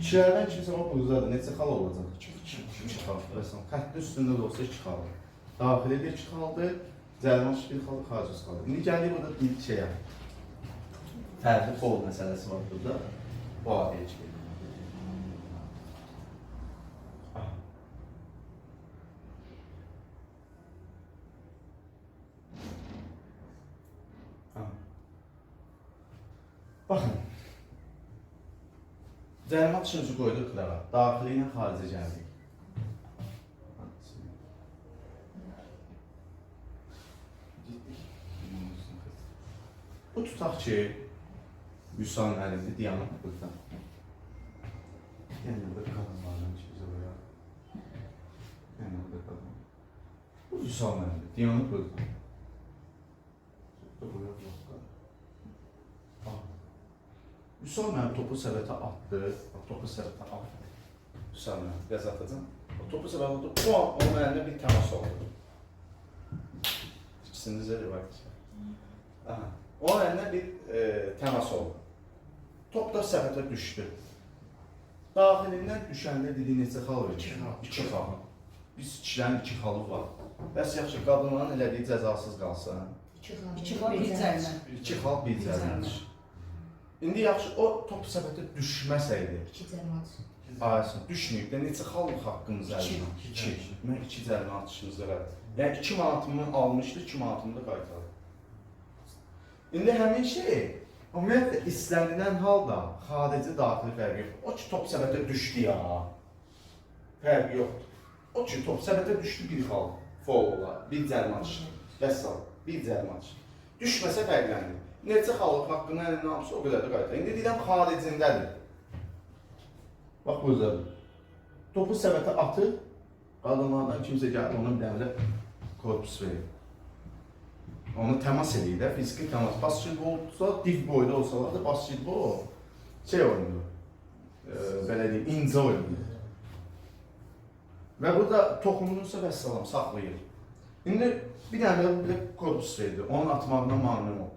İkilərdən kimsə o buzdadır. Neçə xal olacaq? 2 xal. Xəttin üstündə də olsa 2 xal. Daxilidə 2 xaldır. Cəlmaş 1 xal, xarici xal. İndi gəlir burada bir şeyə. Fərqli qol məsələsi var burada. Bu abiyə çıxır. Baxın. Cəlmat üçüncü qoyduq qırağa. Daxili ilə xarici gəldik. Bu tutaq ki, Vüsalın əlində diyanət burada. Yəni burada qadınlardan ki, bizə qoya. Yəni burada qadın. Bu Vüsalın əlində diyanət burada. Burada qoya bloqqa. Vüsal mənim topu səbətə atdı. Topu səbətə atdı. Vüsal mənim qəz atacam. Topu səbətə atdı. Onun əlində bir təmas oldu. İkisini bizə rivayət edəcək. Onun əlində bir təmas oldu. Top da səbətə düşdü. Daxilindən düşəndə dediyi neçə xal verir? 2 xal. Biz kişilərin 2 xalı var. Bəs yaxşı, qadınların elədiyi cəzasız qalsın. 2 xal bir cəlmə. 2 xal bir cəlmə. İndi yaxşı, o top səbətə düşməsəydi. 2 cəlmət. Ayəsin, düşməyib də neçə xal haqqımız əlində? 2. Mən 2 cəlmə atışımız elədim. Yəni 2 manatımı almışdı, 2 manatımı da qaytardı. İndi həmin şey, ümumiyyətlə istənilən halda xarici daxili fərqi yoxdur. O ki, top səbətə düşdü ya, fərqi yoxdur. O ki, top səbətə düşdü bir xal, fol olar, bir cəlmə atış, vəsal, bir cəlmə atış. Düşməsə fərqləndir. Neçə xalıq haqqını əlindən almışsa o qədər də qaytar. İndi deyirəm xaricindədir. Bax buradadır. Topu səbətə atır, qadınlardan kimsə gəlir, onun bir dənə korpus verir. Onu təmas edir də, fiziki təmas. Basketbol olsa, div boyda olsalar da basketbol şey oynuyor, belə deyim, incə oynuyor. Və burada toxumunsa vəssalam, saxlayır. İndi bir dənə bir korpus verdi, onun atmağına mane oldu.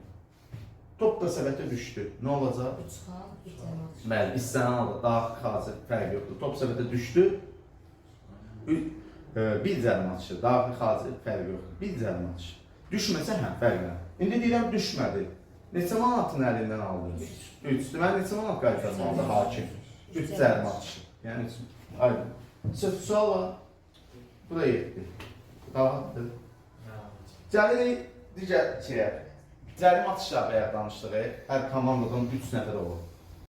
Top da səbətə düşdü. Nə olacaq? 3 xal, 1 cəlmət. Bəli, istənilən halda daxil xarici fərqi yoxdur. Top səbətə düşdü. Bir cəlmə atışı, daxil xarici fərqi yoxdur. Bir cəlmə atışı. Düşməsə həm fərqlənir. İndi deyirəm düşmədi. Neçə manatın əlindən aldınız? 3. Mən neçə manat qaytarmalıdır hakim? 3 cəlmə atışı. Yəni, aydın. Sual var. Bu da 7. Rahatdır. Gəlirik digər şeyə. Cərimə atışlar bayaq danışdıq. Hər komandadan 3 nəfər olur.